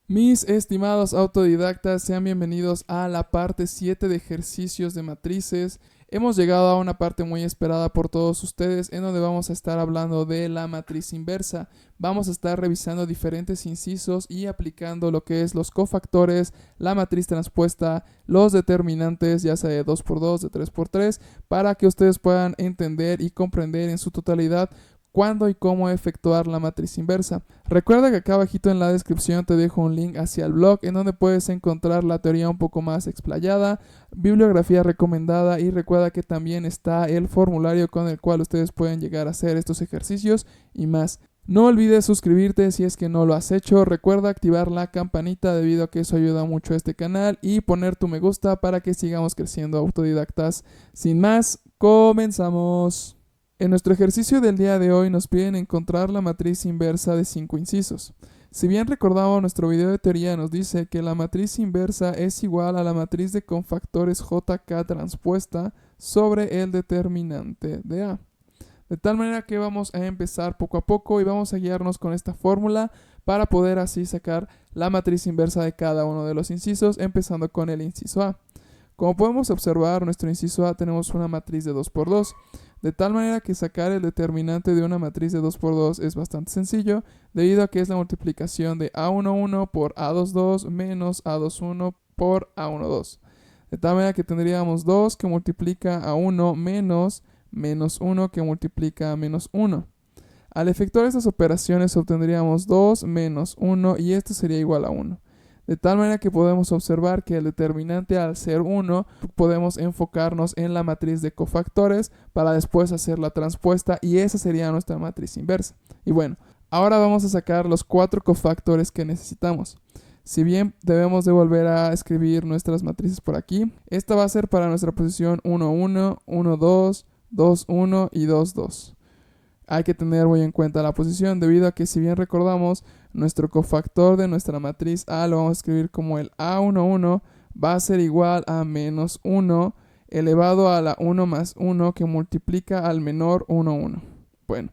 Mis estimados autodidactas, sean bienvenidos a la parte 7 de ejercicios de matrices. Hemos llegado a una parte muy esperada por todos ustedes en donde vamos a estar hablando de la matriz inversa. Vamos a estar revisando diferentes incisos y aplicando lo que es los cofactores, la matriz transpuesta, los determinantes, ya sea de 2×2, de 3×3, para que ustedes puedan entender y comprender en su totalidad cuándo y cómo efectuar la matriz inversa. Recuerda que acá abajito en la descripción te dejo un link hacia el blog en donde puedes encontrar la teoría un poco más explayada, bibliografía recomendada y recuerda que también está el formulario con el cual ustedes pueden llegar a hacer estos ejercicios y más. No olvides suscribirte si es que no lo has hecho, recuerda activar la campanita debido a que eso ayuda mucho a este canal y poner tu me gusta para que sigamos creciendo autodidactas. Sin más, comenzamos. En nuestro ejercicio del día de hoy nos piden encontrar la matriz inversa de 5 incisos. Si bien recordamos, nuestro video de teoría nos dice que la matriz inversa es igual a la matriz de confactores JK transpuesta sobre el determinante de A. De tal manera que vamos a empezar poco a poco y vamos a guiarnos con esta fórmula para poder así sacar la matriz inversa de cada uno de los incisos, empezando con el inciso A. Como podemos observar, nuestro inciso A tenemos una matriz de 2×2. De tal manera que sacar el determinante de una matriz de 2×2 es bastante sencillo, debido a que es la multiplicación de A11 por A22 menos A21 por A12. De tal manera que tendríamos 2 que multiplica a 1 menos menos 1 que multiplica a menos 1. Al efectuar estas operaciones obtendríamos 2 menos 1 y esto sería igual a 1. De tal manera que podemos observar que el determinante al ser 1 podemos enfocarnos en la matriz de cofactores para después hacer la transpuesta y esa sería nuestra matriz inversa. Y bueno, ahora vamos a sacar los 4 cofactores que necesitamos. Si bien debemos de volver a escribir nuestras matrices por aquí, esta va a ser para nuestra posición 1, 1, 1, 2, 2, 1 y 2, 2. Hay que tener muy en cuenta la posición debido a que si bien recordamos nuestro cofactor de nuestra matriz A lo vamos a escribir como el A11 va a ser igual a menos 1 elevado a la 1 más 1 que multiplica al menor 1, 1. Bueno,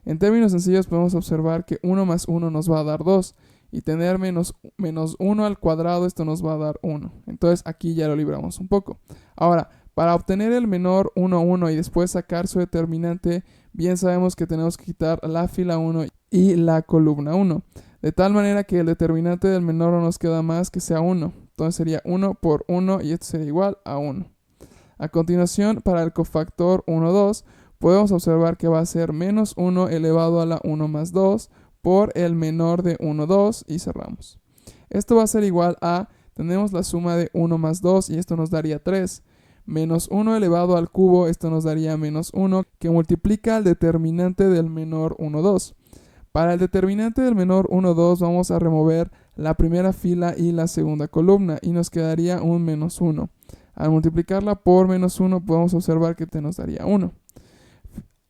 en términos sencillos podemos observar que 1 más 1 nos va a dar 2 y tener menos 1 al cuadrado esto nos va a dar 1. Entonces aquí ya lo libramos un poco. Ahora, para obtener el menor 1, 1 y después sacar su determinante, bien sabemos que tenemos que quitar la fila 1 y la columna 1. De tal manera que el determinante del menor no nos queda más que sea 1. Entonces sería 1 por 1 y esto sería igual a 1. A continuación, para el cofactor 1, 2, podemos observar que va a ser menos 1 elevado a la 1 más 2 por el menor de 1, 2 y cerramos. Esto va a ser igual a, tenemos la suma de 1 más 2 y esto nos daría 3. Menos 1 elevado al cubo, esto nos daría menos 1, que multiplica al determinante del menor 1, 2. Para el determinante del menor 1, 2 vamos a remover la primera fila y la segunda columna y nos quedaría un menos 1. Al multiplicarla por menos 1 podemos observar que nos daría 1.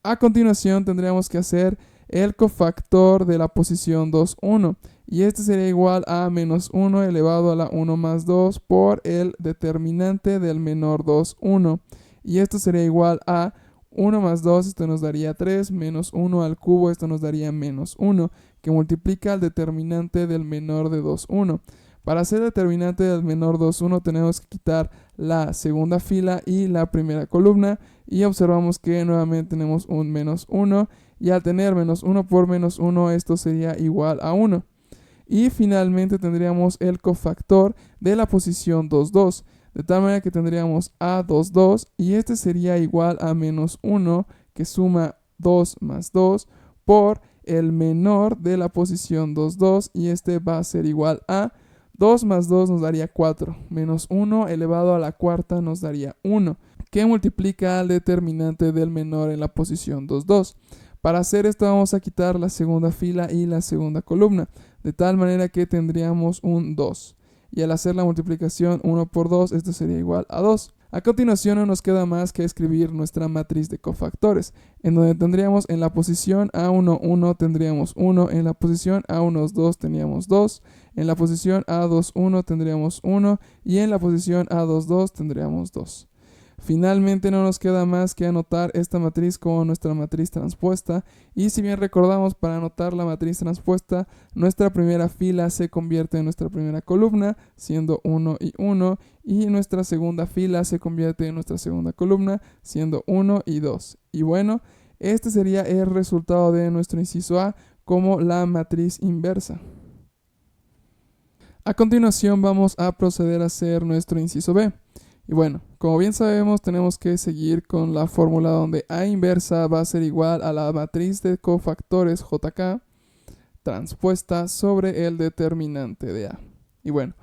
A continuación tendríamos que hacer el cofactor de la posición 2, 1. Y este sería igual a menos 1 elevado a la 1 más 2 por el determinante del menor 2, 1. Y esto sería igual a 1 más 2, esto nos daría 3, menos 1 al cubo, esto nos daría menos 1, que multiplica al determinante del menor de 2, 1. Para hacer el determinante del menor 2, 1 tenemos que quitar la segunda fila y la primera columna y observamos que nuevamente tenemos un menos 1 y al tener menos 1 por menos 1 esto sería igual a 1. Y finalmente tendríamos el cofactor de la posición 2, 2. De tal manera que tendríamos A2, 2 y este sería igual a menos 1 que suma 2 más 2 por el menor de la posición 2, 2 y este va a ser igual a 2 más 2 nos daría 4, menos 1 elevado a la cuarta nos daría 1, que multiplica al determinante del menor en la posición 2, 2. Para hacer esto vamos a quitar la segunda fila y la segunda columna, de tal manera que tendríamos un 2. Y al hacer la multiplicación 1 por 2, esto sería igual a 2. A continuación no nos queda más que escribir nuestra matriz de cofactores, en donde tendríamos en la posición A1, 1 tendríamos 1, en la posición A1, 2 teníamos 2, en la posición A2, 1 tendríamos 1 y en la posición A2, 2 tendríamos 2. Finalmente no nos queda más que anotar esta matriz como nuestra matriz transpuesta, y si bien recordamos, para anotar la matriz transpuesta, nuestra primera fila se convierte en nuestra primera columna, siendo 1 y 1, y nuestra segunda fila se convierte en nuestra segunda columna, siendo 1 y 2. Y bueno, este sería el resultado de nuestro inciso A como la matriz inversa. A continuación vamos a proceder a hacer nuestro inciso B. Y bueno, como bien sabemos, tenemos que seguir con la fórmula donde A inversa va a ser igual a la matriz de cofactores JK transpuesta sobre el determinante de A. Y bueno,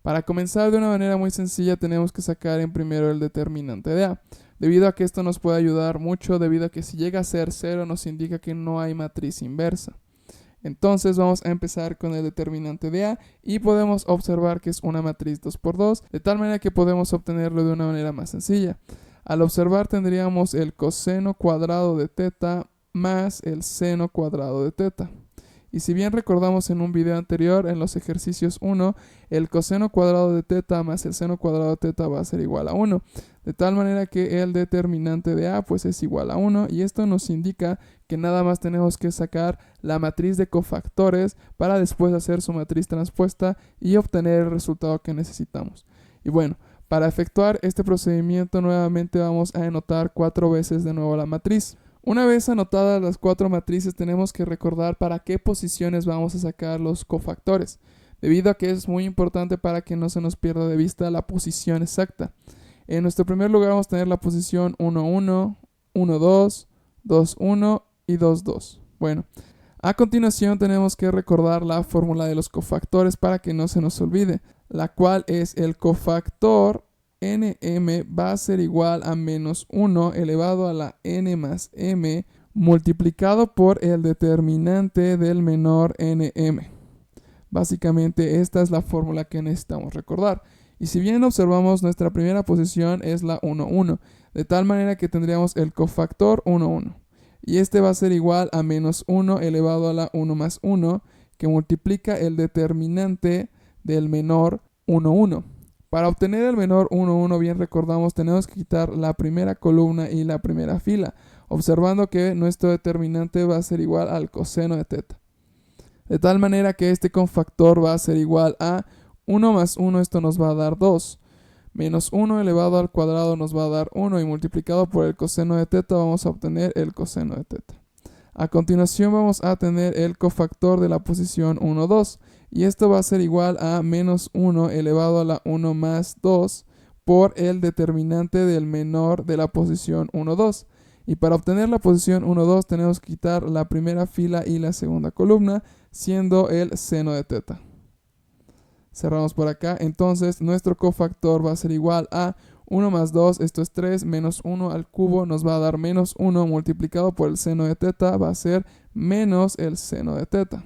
para comenzar de una manera muy sencilla tenemos que sacar en primero el determinante de A, debido a que esto nos puede ayudar mucho, debido a que si llega a ser 0 nos indica que no hay matriz inversa. Entonces vamos a empezar con el determinante de A y podemos observar que es una matriz 2×2, de tal manera que podemos obtenerlo de una manera más sencilla. Al observar tendríamos el coseno cuadrado de teta más el seno cuadrado de teta. Y si bien recordamos en un video anterior, en los ejercicios 1, el coseno cuadrado de teta más el seno cuadrado de teta va a ser igual a 1. De tal manera que el determinante de A pues es igual a 1, y esto nos indica que nada más tenemos que sacar la matriz de cofactores para después hacer su matriz transpuesta y obtener el resultado que necesitamos. Y bueno, para efectuar este procedimiento nuevamente vamos a anotar 4 veces de nuevo la matriz. Una vez anotadas las 4 matrices, tenemos que recordar para qué posiciones vamos a sacar los cofactores, debido a que es muy importante para que no se nos pierda de vista la posición exacta. En nuestro primer lugar vamos a tener la posición 1, 1, 1, 2, 2, 1 y 2, 2. Bueno, a continuación tenemos que recordar la fórmula de los cofactores para que no se nos olvide, la cual es el cofactor nm va a ser igual a menos 1 elevado a la n más m multiplicado por el determinante del menor nm. Básicamente esta es la fórmula que necesitamos recordar. Y si bien observamos, nuestra primera posición es la 1, 1, de tal manera que tendríamos el cofactor 1, 1. Y este va a ser igual a menos 1 elevado a la 1 más 1, que multiplica el determinante del menor 1, 1. Para obtener el menor 1, 1, bien recordamos, tenemos que quitar la primera columna y la primera fila, observando que nuestro determinante va a ser igual al coseno de teta. De tal manera que este cofactor va a ser igual a 1 más 1, esto nos va a dar 2, menos 1 elevado al cuadrado nos va a dar 1, y multiplicado por el coseno de teta vamos a obtener el coseno de teta. A continuación vamos a tener el cofactor de la posición 1, 2, y esto va a ser igual a menos 1 elevado a la 1 más 2 por el determinante del menor de la posición 1, 2. Y para obtener la posición 1, 2 tenemos que quitar la primera fila y la segunda columna, siendo el seno de teta. Cerramos por acá, entonces nuestro cofactor va a ser igual a 1 más 2, esto es 3, menos 1 al cubo nos va a dar menos 1 multiplicado por el seno de teta, va a ser menos el seno de teta.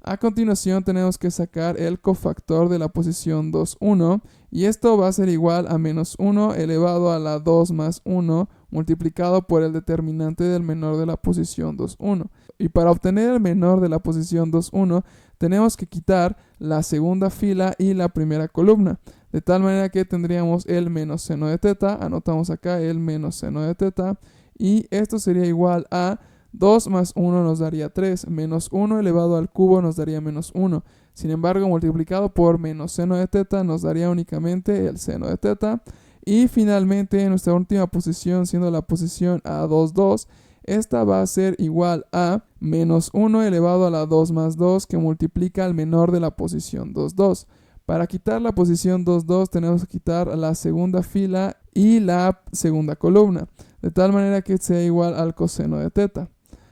A continuación tenemos que sacar el cofactor de la posición 2, 1, y esto va a ser igual a menos 1 elevado a la 2 más 1 multiplicado por el determinante del menor de la posición 2, 1. Y para obtener el menor de la posición 2, 1 tenemos que quitar la segunda fila y la primera columna, de tal manera que tendríamos el menos seno de teta, anotamos acá el menos seno de teta, y esto sería igual a 2 más 1 nos daría 3, menos 1 elevado al cubo nos daría menos 1. Sin embargo, multiplicado por menos seno de teta nos daría únicamente el seno de teta. Y finalmente, nuestra última posición, siendo la posición A2, 2, esta va a ser igual a menos 1 elevado a la 2 más 2, que multiplica al menor de la posición 2, 2. Para quitar la posición 2, 2 tenemos que quitar la segunda fila y la segunda columna, de tal manera que sea igual al coseno de teta.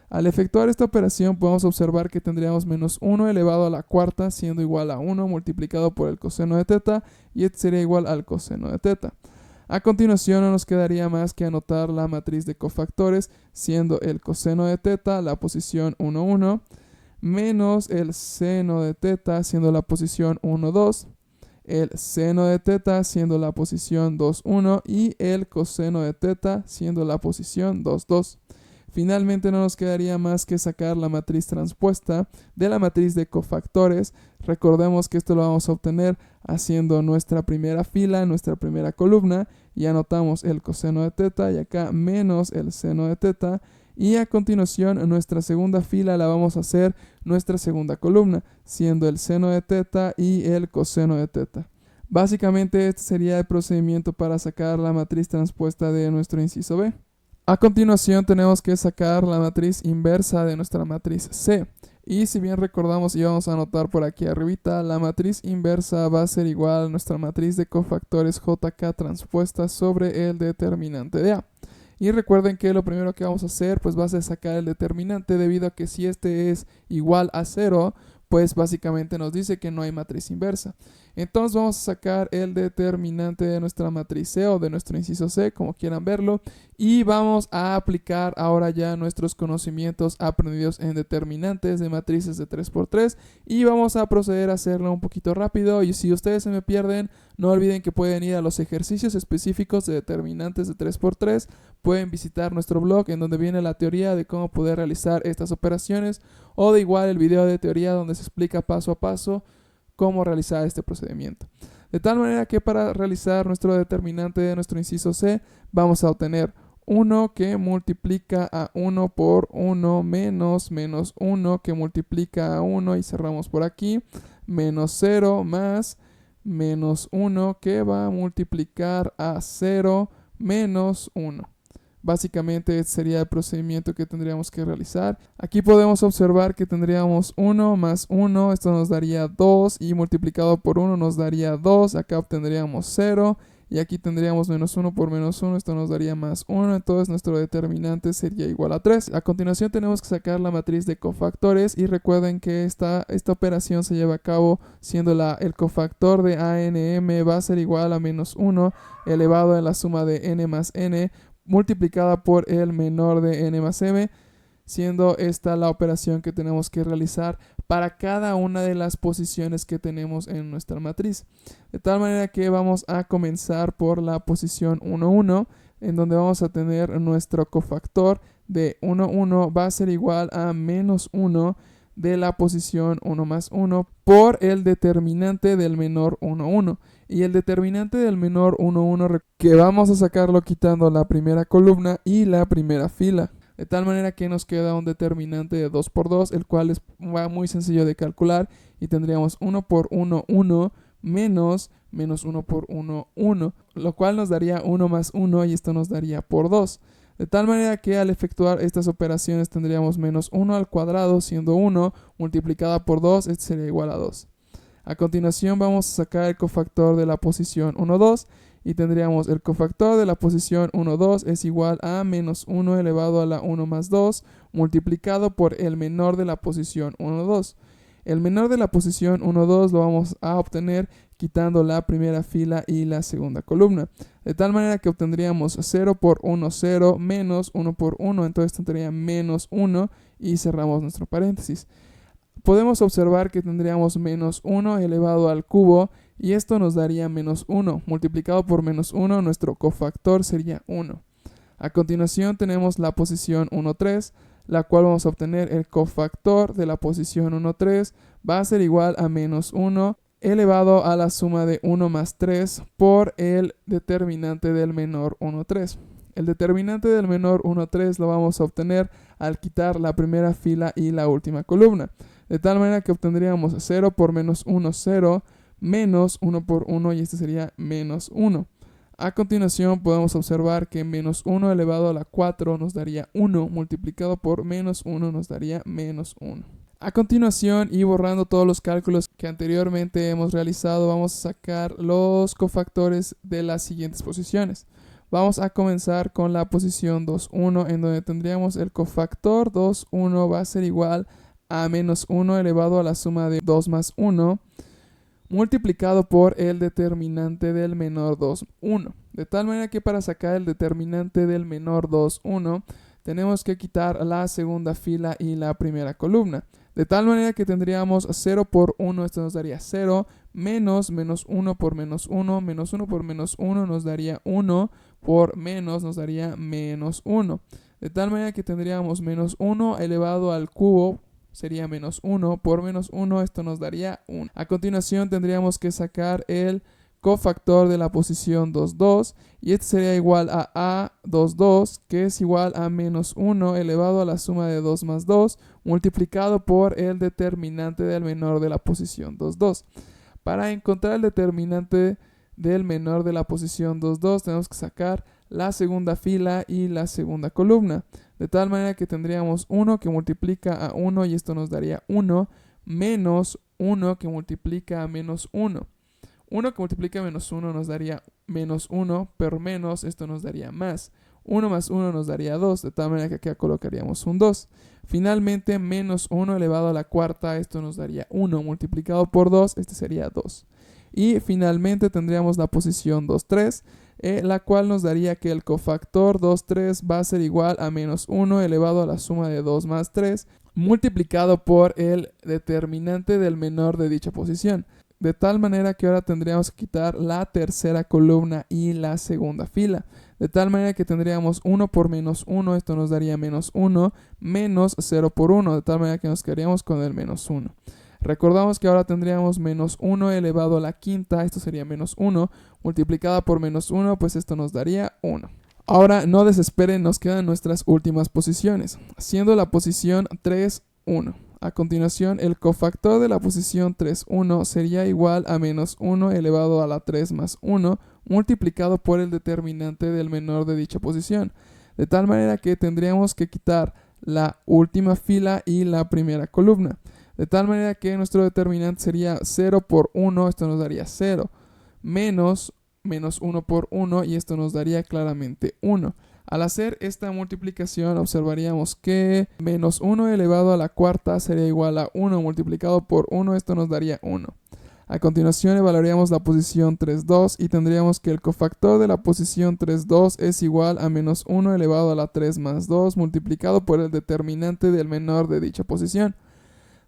Al efectuar esta operación podemos observar que tendríamos menos 1 elevado a la cuarta siendo igual a 1 multiplicado por el coseno de teta, y este sería igual al coseno de teta. A continuación no nos quedaría más que anotar la matriz de cofactores, siendo el coseno de teta la posición 1, 1, menos el seno de teta siendo la posición 1, 2, el seno de teta siendo la posición 2, 1 y el coseno de teta siendo la posición 2, 2. Finalmente no nos quedaría más que sacar la matriz transpuesta de la matriz de cofactores. Recordemos que esto lo vamos a obtener haciendo nuestra primera fila, nuestra primera columna, y anotamos el coseno de teta y acá menos el seno de teta. Y a continuación nuestra segunda fila la vamos a hacer nuestra segunda columna, siendo el seno de teta y el coseno de teta. Básicamente este sería el procedimiento para sacar la matriz transpuesta de nuestro inciso B. A continuación tenemos que sacar la matriz inversa de nuestra matriz C. Y si bien recordamos y vamos a anotar por aquí arribita, la matriz inversa va a ser igual a nuestra matriz de cofactores JK transpuesta sobre el determinante de A. Y recuerden que lo primero que vamos a hacer pues va a ser sacar el determinante, debido a que si este es igual a 0, pues básicamente nos dice que no hay matriz inversa. Entonces vamos a sacar el determinante de nuestra matriz C o de nuestro inciso C, como quieran verlo, y vamos a aplicar ahora ya nuestros conocimientos aprendidos en determinantes de matrices de 3×3 y vamos a proceder a hacerlo un poquito rápido. Y si ustedes se me pierden, no olviden que pueden ir a los ejercicios específicos de determinantes de 3×3, pueden visitar nuestro blog en donde viene la teoría de cómo poder realizar estas operaciones, o de igual el video de teoría donde se explica paso a paso cómo realizar este procedimiento. De tal manera que para realizar nuestro determinante de nuestro inciso C vamos a obtener 1 que multiplica a 1 por 1 menos 1 que multiplica a 1 y cerramos por aquí, menos 0 más menos 1 que va a multiplicar a 0 menos 1. Básicamente este sería el procedimiento que tendríamos que realizar. Aquí podemos observar que tendríamos 1 más 1, esto nos daría 2, y multiplicado por 1 nos daría 2, acá obtendríamos 0, y aquí tendríamos menos 1 por menos 1, esto nos daría más 1, entonces nuestro determinante sería igual a 3. A continuación tenemos que sacar la matriz de cofactores, y recuerden que esta operación se lleva a cabo siendo el cofactor de ANM va a ser igual a menos 1 elevado a la suma de n más n, multiplicada por el menor de n más m, siendo esta la operación que tenemos que realizar para cada una de las posiciones que tenemos en nuestra matriz. De tal manera que vamos a comenzar por la posición 1, 1, en donde vamos a tener nuestro cofactor de 1, 1 va a ser igual a menos 1 de la posición 1 más 1 por el determinante del menor 1, 1. Y el determinante del menor 1, 1 que vamos a sacarlo quitando la primera columna y la primera fila. De tal manera que nos queda un determinante de 2 por 2, el cual va muy sencillo de calcular, y tendríamos 1 por 1, 1 menos 1 por 1, 1, lo cual nos daría 1 más 1 y esto nos daría por 2. De tal manera que al efectuar estas operaciones tendríamos menos 1 al cuadrado, siendo 1 multiplicada por 2, este sería igual a 2. A continuación vamos a sacar el cofactor de la posición 1, 2 y tendríamos el cofactor de la posición 1, 2 es igual a menos 1 elevado a la 1 más 2 multiplicado por el menor de la posición 1, 2. El menor de la posición 1, 2 lo vamos a obtener quitando la primera fila y la segunda columna. De tal manera que obtendríamos 0 por 1, 0 menos 1 por 1, entonces tendría menos 1 y cerramos nuestro paréntesis. Podemos observar que tendríamos menos 1 elevado al cubo y esto nos daría menos 1. Multiplicado por menos 1, nuestro cofactor sería 1. A continuación tenemos la posición 1, 3, la cual vamos a obtener el cofactor de la posición 1, 3 va a ser igual a menos 1 elevado a la suma de 1 más 3 por el determinante del menor 1, 3. El determinante del menor 1, 3 lo vamos a obtener al quitar la primera fila y la última columna. De tal manera que obtendríamos 0 por menos 1, 0, menos 1 por 1 y este sería menos 1. A continuación podemos observar que menos 1 elevado a la 4 nos daría 1, multiplicado por menos 1 nos daría menos 1. A continuación, y borrando todos los cálculos que anteriormente hemos realizado, vamos a sacar los cofactores de las siguientes posiciones. Vamos a comenzar con la posición 2, 1, en donde tendríamos el cofactor 2, 1 va a ser igual a menos 1 elevado a la suma de 2 más 1 multiplicado por el determinante del menor 2, 1. De tal manera que para sacar el determinante del menor 2, 1 tenemos que quitar la segunda fila y la primera columna. De tal manera que tendríamos 0 por 1, esto nos daría 0, menos 1 por menos 1, menos 1 por menos 1 nos daría 1, por menos nos daría menos 1. de tal manera que tendríamos menos 1 elevado al cubo, sería menos 1, por menos 1 esto nos daría 1. A continuación tendríamos que sacar el cofactor de la posición 2, 2, y este sería igual a 2, 2, que es igual a menos 1 elevado a la suma de 2 más 2, multiplicado por el determinante del menor de la posición 2, 2. Para encontrar el determinante del menor de la posición 2, 2, tenemos que sacar la segunda fila y la segunda columna, de tal manera que tendríamos 1 que multiplica a 1 y esto nos daría 1, menos 1 que multiplica a menos 1. 1 que multiplica a menos 1 nos daría menos 1, pero menos esto nos daría más. 1 más 1 nos daría 2, de tal manera que acá colocaríamos un 2. Finalmente, menos 1 elevado a la cuarta, esto nos daría 1, multiplicado por 2, este sería 2. Y finalmente tendríamos la posición 2, 3, la cual nos daría que el cofactor 2, 3 va a ser igual a menos 1 elevado a la suma de 2 más 3, multiplicado por el determinante del menor de dicha posición. De tal manera que ahora tendríamos que quitar la tercera columna y la segunda fila. De tal manera que tendríamos 1 por menos 1, esto nos daría menos 1, menos 0 por 1, de tal manera que nos quedaríamos con el menos 1. Recordamos que ahora tendríamos menos 1 elevado a la quinta, esto sería menos 1, multiplicada por menos 1, pues esto nos daría 1. Ahora no desesperen, nos quedan nuestras últimas posiciones, siendo la posición 3, 1. A continuación, el cofactor de la posición 3, 1 sería igual a menos 1 elevado a la 3 más 1, multiplicado por el determinante del menor de dicha posición. De tal manera que tendríamos que quitar la última fila y la primera columna. De tal manera que nuestro determinante sería 0 por 1, esto nos daría 0, menos 1 por 1 y esto nos daría claramente 1. Al hacer esta multiplicación observaríamos que menos 1 elevado a la cuarta sería igual a 1 multiplicado por 1, esto nos daría 1. A continuación evaluaríamos la posición 3, 2 y tendríamos que el cofactor de la posición 3, 2 es igual a menos 1 elevado a la 3 más 2 multiplicado por el determinante del menor de dicha posición.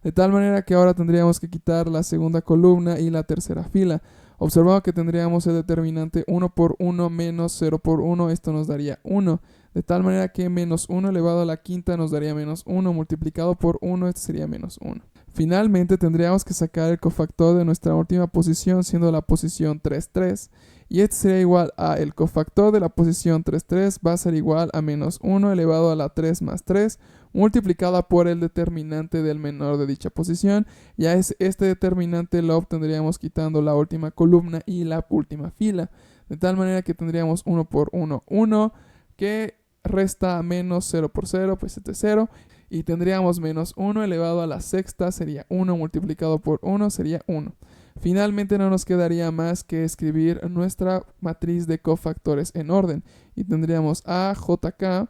De tal manera que ahora tendríamos que quitar la segunda columna y la tercera fila. Observamos que tendríamos el determinante 1 por 1 menos 0 por 1, esto nos daría 1. De tal manera que menos 1 elevado a la quinta nos daría menos 1, multiplicado por 1, esto sería menos 1. Finalmente tendríamos que sacar el cofactor de nuestra última posición, siendo la posición 3, 3. Y este sería igual a el cofactor de la posición 3, 3 va a ser igual a menos 1 elevado a la 3 más 3, multiplicada por el determinante del menor de dicha posición. Ya es este determinante lo obtendríamos quitando la última columna y la última fila. De tal manera que tendríamos 1 por 1, 1, que resta menos 0 por 0, pues este es 0. Y tendríamos menos 1 elevado a la sexta, sería 1 multiplicado por 1, sería 1. Finalmente no nos quedaría más que escribir nuestra matriz de cofactores en orden. Y tendríamos AJK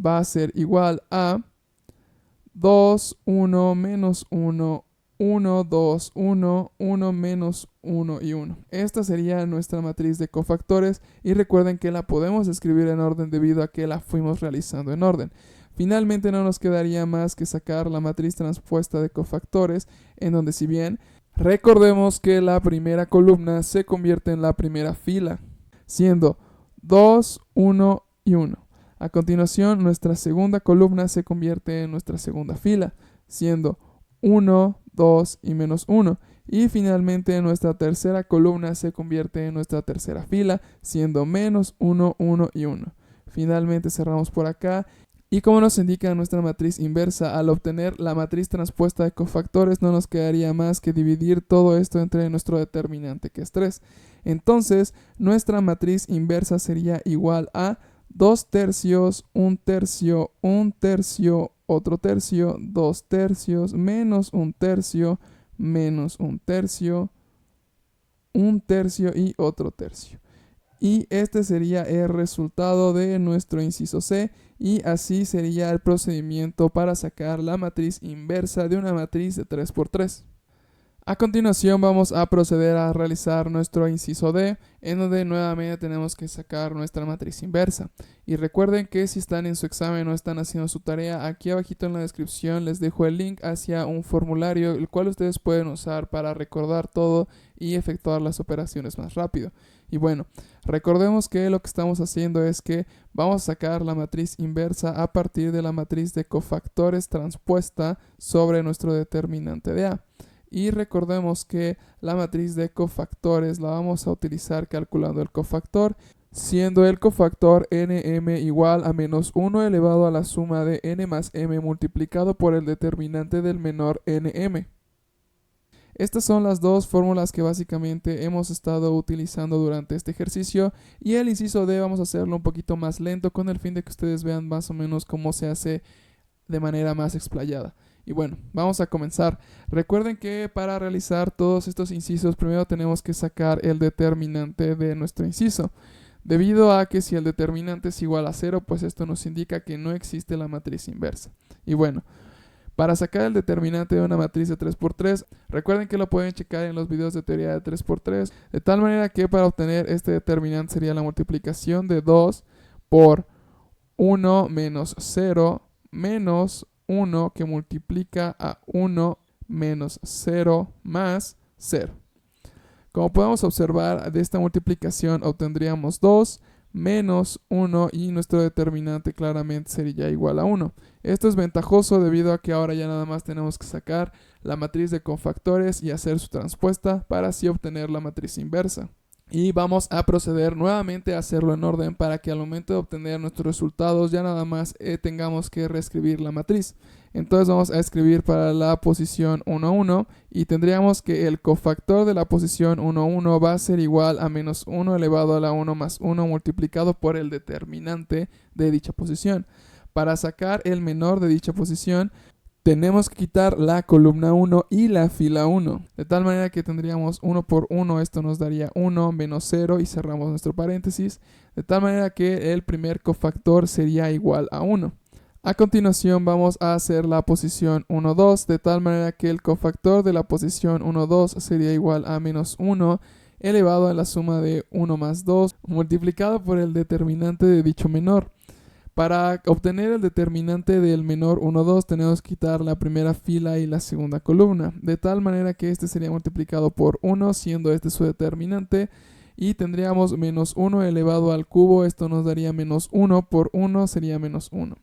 va a ser igual a 2, 1, menos 1, 1, 2, 1, 1, menos 1 y 1. Esta sería nuestra matriz de cofactores y recuerden que la podemos escribir en orden debido a que la fuimos realizando en orden. Finalmente no nos quedaría más que sacar la matriz transpuesta de cofactores, en donde si bien recordemos que la primera columna se convierte en la primera fila, siendo 2, 1 y 1. A continuación, nuestra segunda columna se convierte en nuestra segunda fila, siendo 1, 2 y menos 1. Y finalmente, nuestra tercera columna se convierte en nuestra tercera fila, siendo menos 1, 1 y 1. Finalmente cerramos por acá. Y como nos indica nuestra matriz inversa, al obtener la matriz transpuesta de cofactores no nos quedaría más que dividir todo esto entre nuestro determinante, que es 3. Entonces, nuestra matriz inversa sería igual a 2 tercios, 1 tercio, 1 tercio, otro tercio, 2 tercios, menos 1 tercio, menos 1 tercio, 1 tercio y otro tercio. Y este sería el resultado de nuestro inciso C, y así sería el procedimiento para sacar la matriz inversa de una matriz de 3×3. A continuación vamos a proceder a realizar nuestro inciso D, en donde nuevamente tenemos que sacar nuestra matriz inversa. Y recuerden que si están en su examen o están haciendo su tarea, aquí abajito en la descripción les dejo el link hacia un formulario, el cual ustedes pueden usar para recordar todo y efectuar las operaciones más rápido. Y bueno, recordemos que lo que estamos haciendo es que vamos a sacar la matriz inversa a partir de la matriz de cofactores transpuesta sobre nuestro determinante de A. Y recordemos que la matriz de cofactores la vamos a utilizar calculando el cofactor, siendo el cofactor nm igual a menos 1 elevado a la suma de n más m multiplicado por el determinante del menor nm. Estas son las dos fórmulas que básicamente hemos estado utilizando durante este ejercicio, y el inciso D vamos a hacerlo un poquito más lento con el fin de que ustedes vean más o menos cómo se hace de manera más explayada. Y bueno, vamos a comenzar. Recuerden que para realizar todos estos incisos primero tenemos que sacar el determinante de nuestro inciso. Debido a que si el determinante es igual a 0, pues esto nos indica que no existe la matriz inversa. Y bueno, para sacar el determinante de una matriz de 3×3, recuerden que lo pueden checar en los videos de teoría de 3×3, de tal manera que para obtener este determinante sería la multiplicación de 2 por 1 menos 0 menos 1 que multiplica a 1 menos 0 más 0. Como podemos observar, de esta multiplicación obtendríamos 2 menos 1 y nuestro determinante claramente sería igual a 1. Esto es ventajoso debido a que ahora ya nada más tenemos que sacar la matriz de cofactores y hacer su transpuesta para así obtener la matriz inversa. Y vamos a proceder nuevamente a hacerlo en orden para que al momento de obtener nuestros resultados ya nada más tengamos que reescribir la matriz. Entonces vamos a escribir para la posición 1, 1 y tendríamos que el cofactor de la posición 1, 1 va a ser igual a menos 1 elevado a la 1 más 1 multiplicado por el determinante de dicha posición. Para sacar el menor de dicha posición, tenemos que quitar la columna 1 y la fila 1, de tal manera que tendríamos 1 por 1, esto nos daría 1 menos 0 y cerramos nuestro paréntesis, de tal manera que el primer cofactor sería igual a 1. A continuación vamos a hacer la posición 1, 2, de tal manera que el cofactor de la posición 1, 2 sería igual a menos 1 elevado a la suma de 1 más 2 multiplicado por el determinante de dicho menor. Para obtener el determinante del menor 1, 2 tenemos que quitar la primera fila y la segunda columna, de tal manera que este sería multiplicado por 1, siendo este su determinante, y tendríamos menos 1 elevado al cubo, esto nos daría menos 1 por 1 sería menos 1.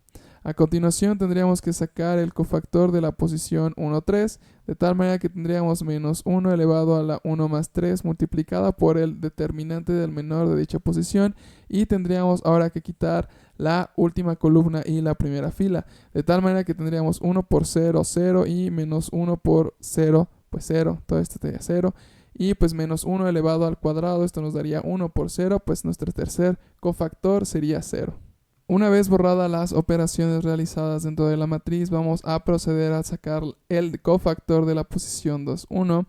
A continuación tendríamos que sacar el cofactor de la posición 1, 3, de tal manera que tendríamos menos 1 elevado a la 1 más 3 multiplicada por el determinante del menor de dicha posición, y tendríamos ahora que quitar la última columna y la primera fila, de tal manera que tendríamos 1 por 0, 0 y menos 1 por 0, pues 0, todo esto sería 0. Y pues menos 1 elevado al cuadrado, esto nos daría 1 por 0, pues nuestro tercer cofactor sería 0. Una vez borradas las operaciones realizadas dentro de la matriz, vamos a proceder a sacar el cofactor de la posición 2, 1.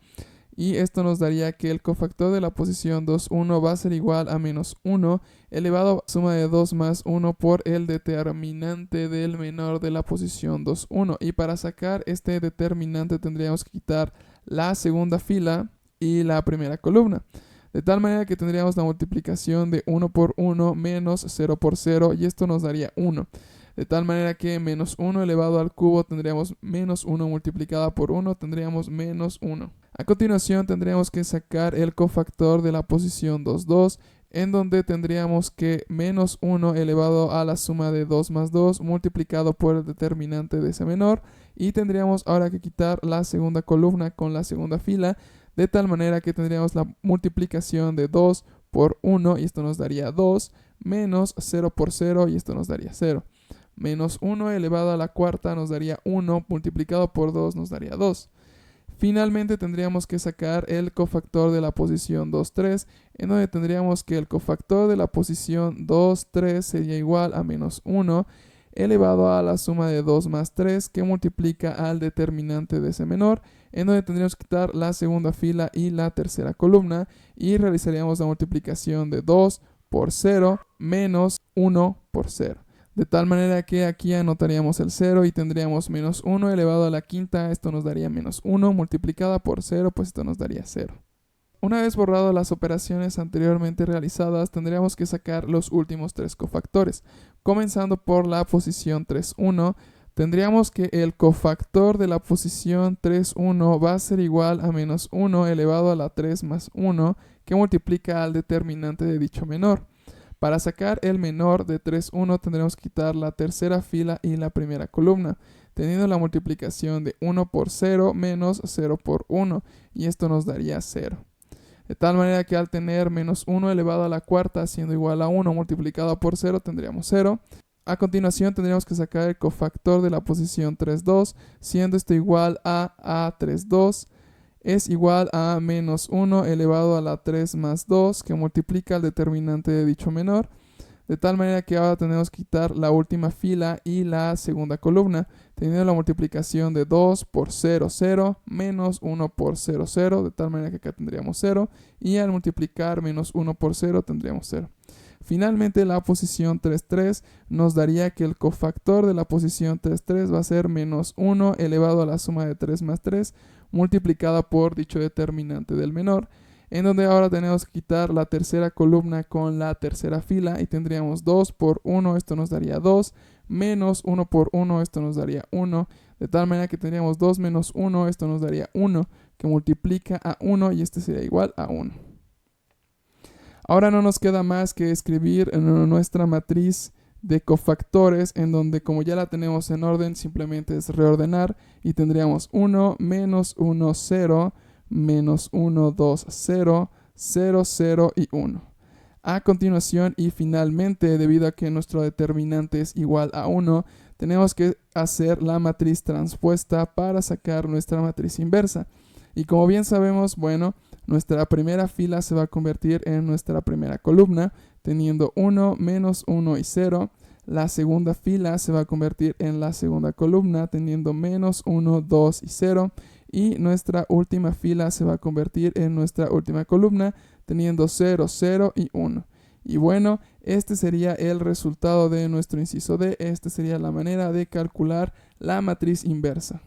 Y esto nos daría que el cofactor de la posición 2, 1 va a ser igual a menos 1 elevado a la suma de 2 más 1 por el determinante del menor de la posición 2, 1. Y para sacar este determinante tendríamos que quitar la segunda fila y la primera columna, de tal manera que tendríamos la multiplicación de 1 por 1 menos 0 por 0, y esto nos daría 1. De tal manera que menos 1 elevado al cubo tendríamos menos 1 multiplicada por 1, tendríamos menos 1. A continuación tendríamos que sacar el cofactor de la posición 2, 2, en donde tendríamos que menos 1 elevado a la suma de 2 más 2 multiplicado por el determinante de ese menor, y tendríamos ahora que quitar la segunda columna con la segunda fila, de tal manera que tendríamos la multiplicación de 2 por 1 y esto nos daría 2, menos 0 por 0 y esto nos daría 0. Menos 1 elevado a la cuarta nos daría 1, multiplicado por 2 nos daría 2. Finalmente tendríamos que sacar el cofactor de la posición 2, 3, en donde tendríamos que el cofactor de la posición 2, 3 sería igual a menos 1 elevado a la suma de 2 más 3 que multiplica al determinante de ese menor, en donde tendríamos que quitar la segunda fila y la tercera columna y realizaríamos la multiplicación de 2 por 0 menos 1 por 0, De tal manera que aquí anotaríamos el 0 y tendríamos menos 1 elevado a la quinta. Esto nos daría menos 1 multiplicada por 0, pues esto nos daría 0. Una vez borrado las operaciones anteriormente realizadas, tendríamos que sacar los últimos tres cofactores. Comenzando por la posición 3,1, tendríamos que el cofactor de la posición 3,1 va a ser igual a menos 1 elevado a la 3 más 1, que multiplica al determinante de dicho menor. Para sacar el menor de 3,1 tendremos que quitar la tercera fila y la primera columna, teniendo la multiplicación de 1 por 0 menos 0 por 1, y esto nos daría 0. De tal manera que al tener menos 1 elevado a la cuarta siendo igual a 1 multiplicado por 0 tendríamos 0. A continuación tendríamos que sacar el cofactor de la posición 3,2, siendo esto igual a 3,2 es igual a menos 1 elevado a la 3 más 2, que multiplica el determinante de dicho menor. De tal manera que ahora tenemos que quitar la última fila y la segunda columna, teniendo la multiplicación de 2 por 0, 0, menos 1 por 0, 0, de tal manera que acá tendríamos 0, y al multiplicar menos 1 por 0 tendríamos 0. Finalmente, la posición 3,3 nos daría que el cofactor de la posición 3,3 va a ser menos 1 elevado a la suma de 3 más 3, multiplicada por dicho determinante del menor, en donde ahora tenemos que quitar la tercera columna con la tercera fila y tendríamos 2 por 1, esto nos daría 2, menos 1 por 1, esto nos daría 1, de tal manera que tendríamos 2 menos 1, esto nos daría 1, que multiplica a 1 y este sería igual a 1. Ahora no nos queda más que escribir nuestra matriz de cofactores, en donde como ya la tenemos en orden, simplemente es reordenar y tendríamos 1, menos 1, 0, menos 1, 2, 0, 0, 0 y 1. A continuación y finalmente, debido a que nuestro determinante es igual a 1, tenemos que hacer la matriz transpuesta para sacar nuestra matriz inversa. Y como bien sabemos, bueno, nuestra primera fila se va a convertir en nuestra primera columna, teniendo 1, menos 1 y 0. La segunda fila se va a convertir en la segunda columna, teniendo menos 1, 2 y 0. Y nuestra última fila se va a convertir en nuestra última columna, teniendo 0, 0 y 1. Y bueno, este sería el resultado de nuestro inciso D. Esta sería la manera de calcular la matriz inversa.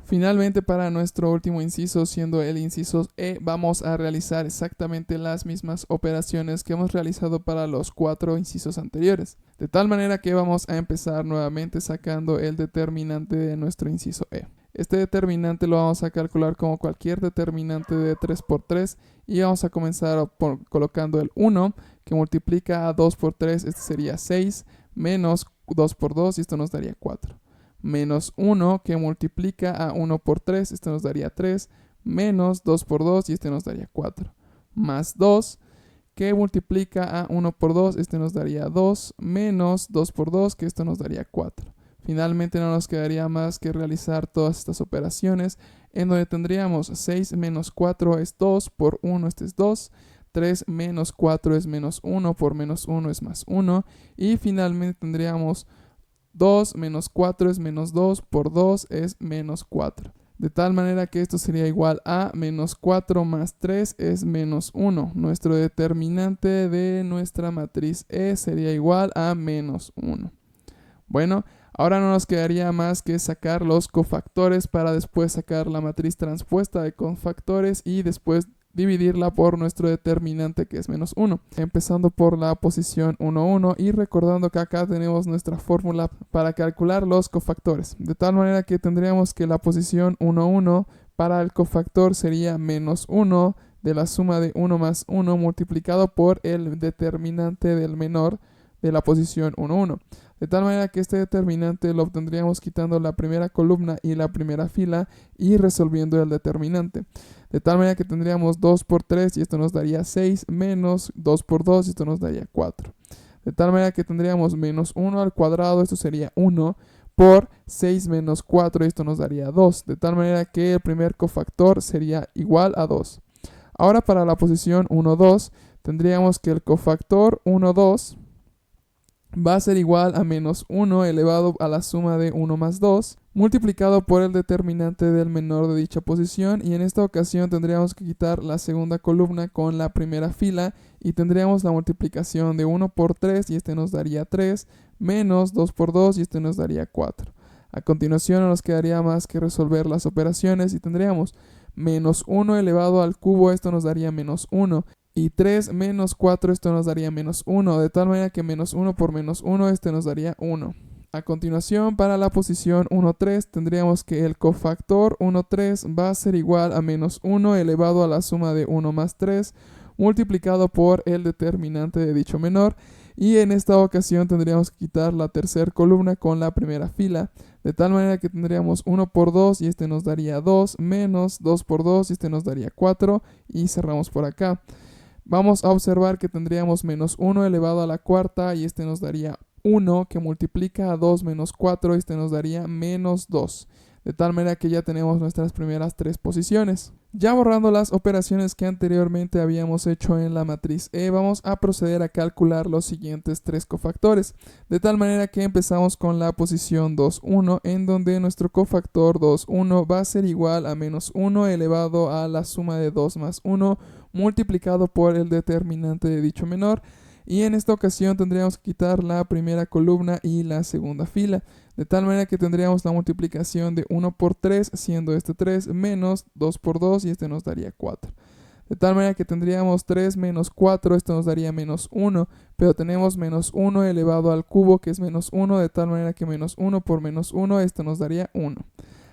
Finalmente, para nuestro último inciso, siendo el inciso E, vamos a realizar exactamente las mismas operaciones que hemos realizado para los 4 incisos anteriores. De tal manera que vamos a empezar nuevamente sacando el determinante de nuestro inciso E. Este determinante lo vamos a calcular como cualquier determinante de 3 por 3 y vamos a comenzar colocando el 1, que multiplica a 2 por 3, este sería 6, menos 2 por 2 y esto nos daría 4. Menos 1, que multiplica a 1 por 3, esto nos daría 3, menos 2 por 2 y este nos daría 4. Más 2, que multiplica a 1 por 2, este nos daría 2, menos 2 por 2, que esto nos daría 4. Finalmente no nos quedaría más que realizar todas estas operaciones, en donde tendríamos 6 menos 4 es 2, por 1 este es 2, 3 menos 4 es menos 1, por menos 1 es más 1, y finalmente tendríamos 2 menos 4 es menos 2, por 2 es menos 4. De tal manera que esto sería igual a menos 4 más 3 es menos 1. Nuestro determinante de nuestra matriz E sería igual a menos 1. Bueno, ahora no nos quedaría más que sacar los cofactores para después sacar la matriz transpuesta de cofactores y después dividirla por nuestro determinante, que es menos 1. Empezando por la posición 1, 1 y recordando que acá tenemos nuestra fórmula para calcular los cofactores. De tal manera que tendríamos que la posición 1, 1 para el cofactor sería menos 1 de la suma de 1 más 1 multiplicado por el determinante del menor de la posición 1, 1. De tal manera que este determinante lo obtendríamos quitando la primera columna y la primera fila y resolviendo el determinante. De tal manera que tendríamos 2 por 3 y esto nos daría 6, menos 2 por 2 y esto nos daría 4. De tal manera que tendríamos menos 1 al cuadrado, esto sería 1, por 6 menos 4 y esto nos daría 2. De tal manera que el primer cofactor sería igual a 2. Ahora para la posición 1, 2 tendríamos que el cofactor 1, 2 va a ser igual a menos 1 elevado a la suma de 1 más 2 multiplicado por el determinante del menor de dicha posición, y en esta ocasión tendríamos que quitar la segunda columna con la primera fila y tendríamos la multiplicación de 1 por 3 y este nos daría 3, menos 2 por 2 y este nos daría 4. A continuación no nos quedaría más que resolver las operaciones y tendríamos menos 1 elevado al cubo, esto nos daría menos 1. Y 3 menos 4, esto nos daría menos 1, de tal manera que menos 1 por menos 1, este nos daría 1. A continuación, para la posición 1, 3, tendríamos que el cofactor 1, 3 va a ser igual a menos 1 elevado a la suma de 1 más 3, multiplicado por el determinante de dicho menor. Y en esta ocasión tendríamos que quitar la tercera columna con la primera fila, de tal manera que tendríamos 1 por 2 y este nos daría 2, menos 2 por 2 y este nos daría 4, y cerramos por acá. Vamos a observar que tendríamos menos 1 elevado a la cuarta y este nos daría 1, que multiplica a 2 menos 4, este nos daría menos 2. De tal manera que ya tenemos nuestras primeras tres posiciones. Ya borrando las operaciones que anteriormente habíamos hecho en la matriz E, vamos a proceder a calcular los siguientes tres cofactores. De tal manera que empezamos con la posición 2, 1, en donde nuestro cofactor 2, 1 va a ser igual a menos 1 elevado a la suma de 2 más 1, multiplicado por el determinante de dicho menor. Y en esta ocasión tendríamos que quitar la primera columna y la segunda fila, de tal manera que tendríamos la multiplicación de 1 por 3, siendo este 3, menos 2 por 2 y este nos daría 4. De tal manera que tendríamos 3 menos 4, esto nos daría menos 1, pero tenemos menos 1 elevado al cubo, que es menos 1, de tal manera que menos 1 por menos 1, esto nos daría 1.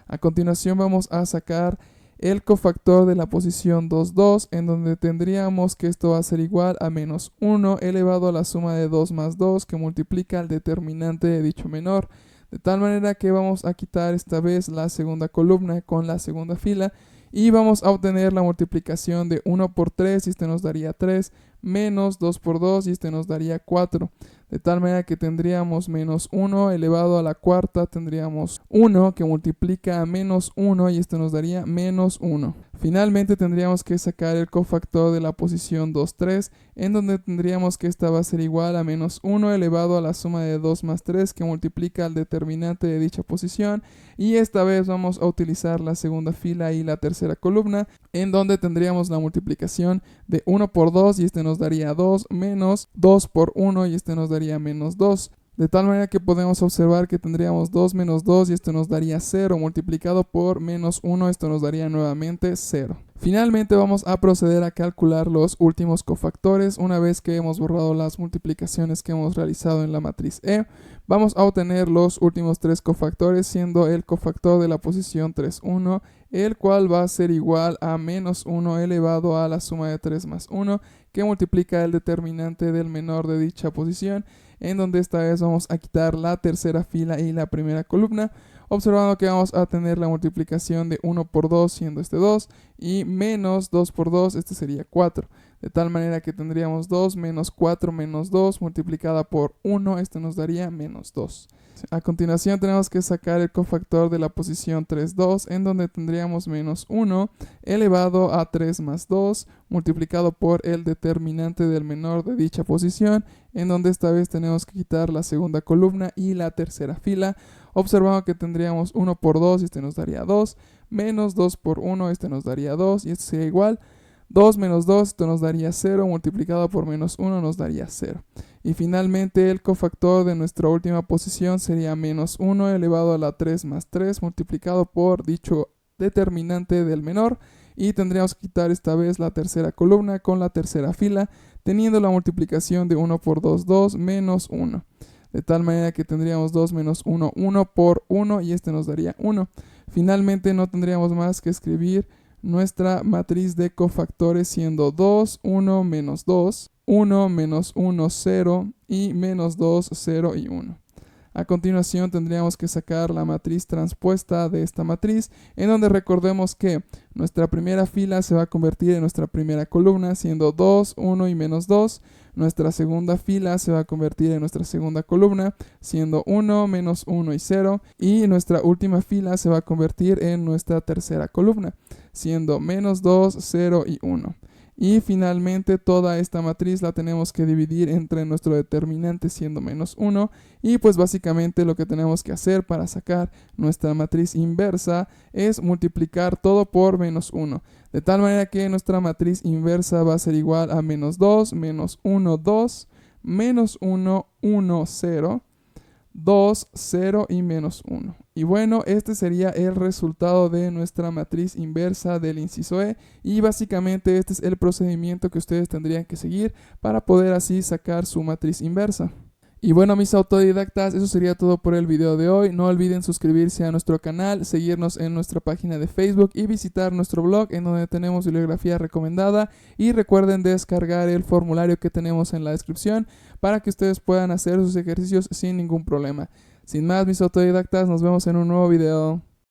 A continuación vamos a sacar el cofactor de la posición 2, 2, en donde tendríamos que esto va a ser igual a menos 1 elevado a la suma de 2 más 2, que multiplica el determinante de dicho menor, de tal manera que vamos a quitar esta vez la segunda columna con la segunda fila y vamos a obtener la multiplicación de 1 por 3 y este nos daría 3, menos 2 por 2 y este nos daría 4. De tal manera que tendríamos menos 1 elevado a la cuarta, tendríamos 1 que multiplica a menos 1 y esto nos daría menos 1. Finalmente tendríamos que sacar el cofactor de la posición 2, 3, en donde tendríamos que esta va a ser igual a menos 1 elevado a la suma de 2 más 3, que multiplica el determinante de dicha posición. Y esta vez vamos a utilizar la segunda fila y la tercera columna, en donde tendríamos la multiplicación de 1 por 2 y este nos daría 2, menos 2 por 1 y este nos daría menos 2. De tal manera que podemos observar que tendríamos 2 menos 2 y esto nos daría 0, multiplicado por menos 1, esto nos daría nuevamente 0. Finalmente vamos a proceder a calcular los últimos cofactores. Una vez que hemos borrado las multiplicaciones que hemos realizado en la matriz E, vamos a obtener los últimos tres cofactores, siendo el cofactor de la posición 3, 1, el cual va a ser igual a menos 1 elevado a la suma de 3 más 1, que multiplica el determinante del menor de dicha posición, en donde esta vez vamos a quitar la tercera fila y la primera columna, observando que vamos a tener la multiplicación de 1 por 2, siendo este 2, y menos 2 por 2, este sería 4. De tal manera que tendríamos 2 menos 4 menos 2 multiplicada por 1, este nos daría menos 2. A continuación tenemos que sacar el cofactor de la posición 3, 2, en donde tendríamos menos 1 elevado a 3 más 2 multiplicado por el determinante del menor de dicha posición, en donde esta vez tenemos que quitar la segunda columna y la tercera fila, observando que tendríamos 1 por 2 y este nos daría 2, menos 2 por 1, este nos daría 2 y esto sería igual 2 menos 2, esto nos daría 0, multiplicado por menos 1 nos daría 0. Y finalmente el cofactor de nuestra última posición sería menos 1 elevado a la 3 más 3 multiplicado por dicho determinante del menor, y tendríamos que quitar esta vez la tercera columna con la tercera fila, teniendo la multiplicación de 1 por 2, 2 menos 1. De tal manera que tendríamos 2 menos 1, 1 por 1 y este nos daría 1. Finalmente no tendríamos más que escribir nuestra matriz de cofactores, siendo 2, 1, menos 2, 1, menos 1, 0 y menos 2, 0 y 1. A continuación tendríamos que sacar la matriz transpuesta de esta matriz, en donde recordemos que nuestra primera fila se va a convertir en nuestra primera columna, siendo 2, 1 y menos 2. Nuestra segunda fila se va a convertir en nuestra segunda columna, siendo 1, menos 1 y 0. Y nuestra última fila se va a convertir en nuestra tercera columna, siendo menos 2, 0 y 1. Y finalmente toda esta matriz la tenemos que dividir entre nuestro determinante, siendo menos 1. Y pues básicamente lo que tenemos que hacer para sacar nuestra matriz inversa es multiplicar todo por menos 1. De tal manera que nuestra matriz inversa va a ser igual a menos 2, menos 1, 2, menos 1, 1, 0. 2, 0 y menos 1. Y bueno, este sería el resultado de nuestra matriz inversa del inciso E. Y básicamente este es el procedimiento que ustedes tendrían que seguir para poder así sacar su matriz inversa. Y bueno, mis autodidactas, eso sería todo por el video de hoy. No olviden suscribirse a nuestro canal, seguirnos en nuestra página de Facebook y visitar nuestro blog en donde tenemos bibliografía recomendada. Y recuerden descargar el formulario que tenemos en la descripción para que ustedes puedan hacer sus ejercicios sin ningún problema. Sin más, mis autodidactas, nos vemos en un nuevo video.